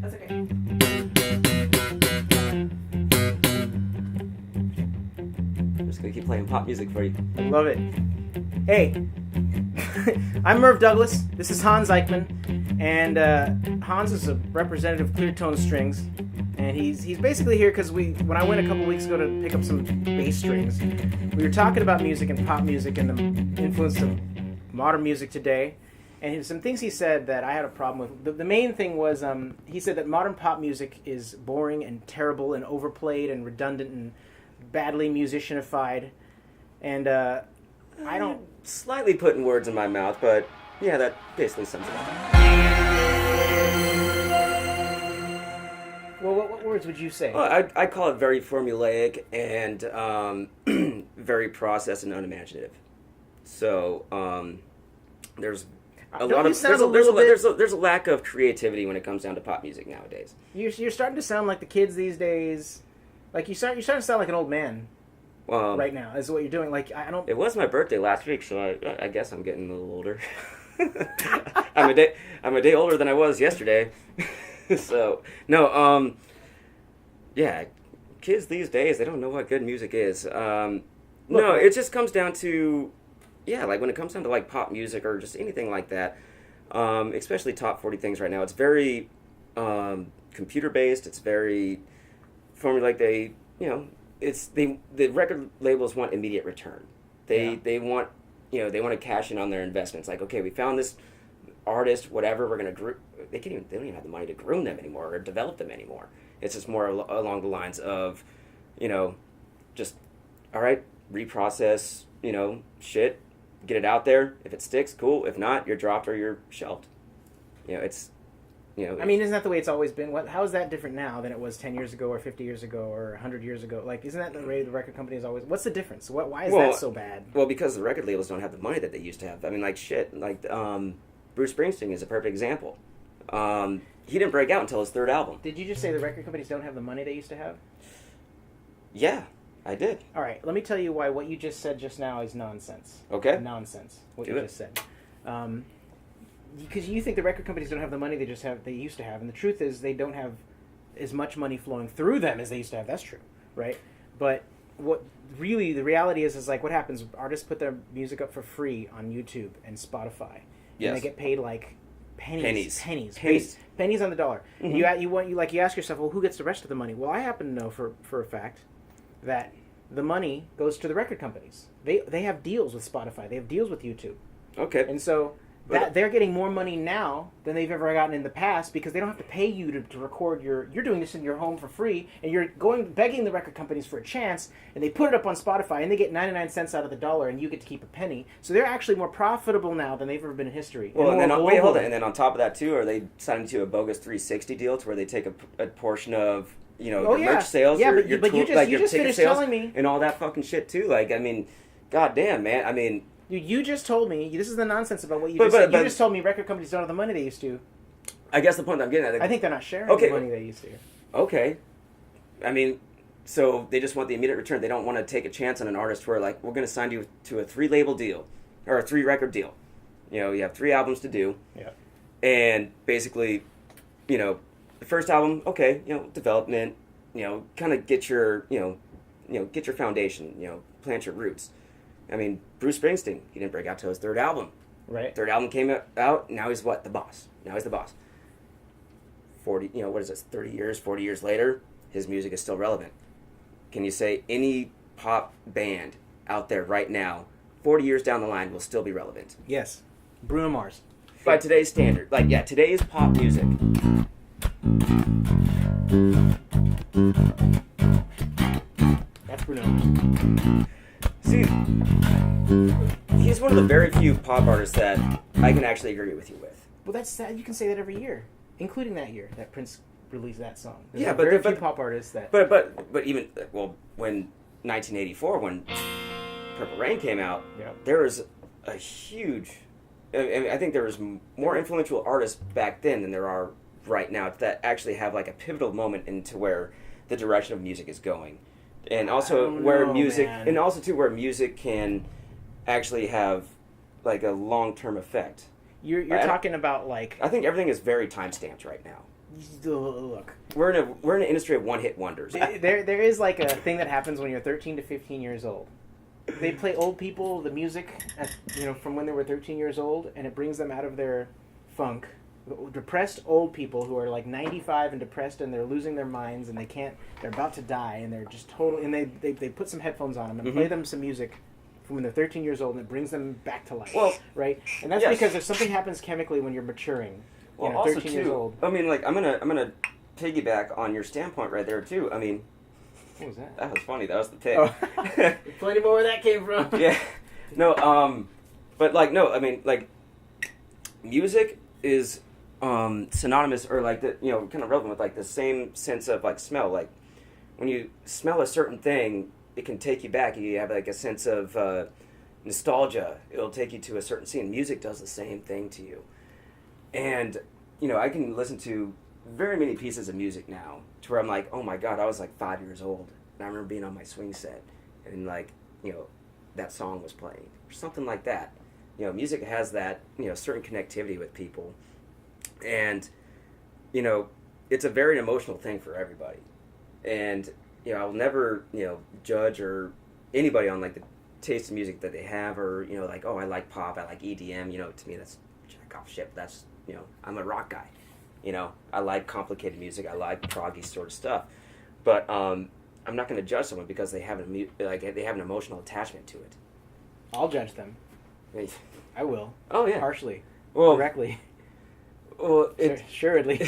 That's okay. I'm just gonna keep playing pop music for you. I love it. Hey, I'm Murv Douglas. This is Hans Eichman, and Hans is a representative of Clear Tone Strings, and he's basically here because when I went a couple weeks ago to pick up some bass strings, we were talking about music and pop music and the influence of modern music today. And some things he said that I had a problem with. The main thing was he said that modern pop music is boring and terrible and overplayed and redundant and badly musicianified. And I don't... Slightly putting words in my mouth, but yeah, that basically sums it up. Well, what words would you say? Well, I call it very formulaic and very processed and unimaginative. So there's a lot of there's a lack of creativity when it comes down to pop music nowadays. You're starting to sound like the kids these days. Like you're starting to sound like an old man right now. Is what you're doing. Like I don't. It was my birthday last week, so I guess I'm getting a little older. I'm a day older than I was yesterday. So no, yeah, kids these days, they don't know what good music is. No, it just comes down to, yeah, like when it comes down to like pop music or just anything like that, especially top 40 things right now, it's very computer based. It's very formulaic. The record labels want immediate return. They want they want to cash in on their investments. Like, okay, we found this artist, whatever, we're gonna they don't even have the money to groom them anymore or develop them anymore. It's just more along the lines of, just all right, reprocess, shit, get it out there. If it sticks, cool. If not, you're dropped or you're shelved. It's. I mean, isn't that the way it's always been? How is that different now than it was 10 years ago or 50 years ago or 100 years ago? Like, isn't that the way the record company is always... What's the difference? Why is that so bad? Well, because the record labels don't have the money that they used to have. I mean, like, shit. Like, Bruce Springsteen is a perfect example. He didn't break out until his third album. Did you just say the record companies don't have the money they used to have? Yeah, I did. All right, let me tell you why what you just said just now is nonsense. Okay. Nonsense, what you just said. Because you think the record companies don't have the money they used to have, and the truth is they don't have as much money flowing through them as they used to have. That's true, right? But what really the reality is like what happens? Artists put their music up for free on YouTube and Spotify, and they get paid like pennies on the dollar. Mm-hmm. And you ask yourself, well, who gets the rest of the money? Well, I happen to know for a fact that the money goes to the record companies. They have deals with Spotify. They have deals with YouTube. Okay, and so. They're getting more money now than they've ever gotten in the past because they don't have to pay you to record you're doing this in your home for free, and you're begging the record companies for a chance, and they put it up on Spotify and they get 99 cents out of the dollar and you get to keep a penny. So they're actually more profitable now than they've ever been in history. Well, and then hold it. And then on top of that too, are they signing to a bogus 360 deal to where they take a portion of your merch sales, your you just finished telling me and all that fucking shit too. Like, I mean, goddamn, man. I mean. You just told me, this is the nonsense about what you just said. You just told me record companies don't have the money they used to. I guess the point I'm getting at... I think they're not sharing the money they used to. Okay. I mean, so they just want the immediate return. They don't want to take a chance on an artist where, like, we're going to sign you to a 3-label deal, or a 3-record deal. You have 3 albums to do. Yeah. And basically, the first album, okay, development, kind of get your, get your foundation, plant your roots. I mean, Bruce Springsteen, he didn't break out till his 3rd album. Right. 3rd album came out, now he's what? The boss. Now he's the boss. 40 years later, his music is still relevant. Can you say any pop band out there right now, 40 years down the line, will still be relevant? Yes. Bruno Mars. By today's standard. Like, yeah, today's pop music. That's Bruno Mars. See, he's one of the very few pop artists that I can actually agree with you with. Well, that's you can say that every year, including that year that Prince released that song. There's but very few pop artists that. But even when 1984, when Purple Rain came out, there was a huge. I think there was more influential artists back then than there are right now that actually have like a pivotal moment into where the direction of music is going. And also where music can actually have like a long-term effect. You're talking about like... I think everything is very time-stamped right now. look. We're in an industry of one-hit wonders. There is like a thing that happens when you're 13 to 15 years old. They play old people the music from when they were 13 years old, and it brings them out of their funk. Depressed old people who are like 95 and depressed, and they're losing their minds, and they're about to die, and they're just totally, and they put some headphones on them and play them some music from when they're 13 years old, and it brings them back to life. Well, right? And that's because there's something happens chemically when you're maturing. Well, also 13 years old. I mean, like I'm gonna piggyback on your standpoint right there too. I mean, what was that? That was funny. That was the take. Oh. Plenty more where that came from. Yeah. No. But like no. I mean, like music is synonymous or like the kind of relevant with like the same sense of like smell. Like when you smell a certain thing, it can take you back. You have like a sense of nostalgia. It'll take you to a certain scene. Music does the same thing to you. And, I can listen to very many pieces of music now to where I'm like, oh my God, I was like 5 years old. And I remember being on my swing set and like, that song was playing or something like that. Music has that, certain connectivity with people. And, it's a very emotional thing for everybody. And, I will never, judge or anybody on like the taste of music that they have or, like, oh, I like pop, I like EDM, to me that's jack off shit. That's, I'm a rock guy. I like complicated music. I like proggy sort of stuff. But I'm not going to judge someone because they have they have an emotional attachment to it. I'll judge them. I will. Oh yeah. Harshly. Well, directly. Well, assuredly.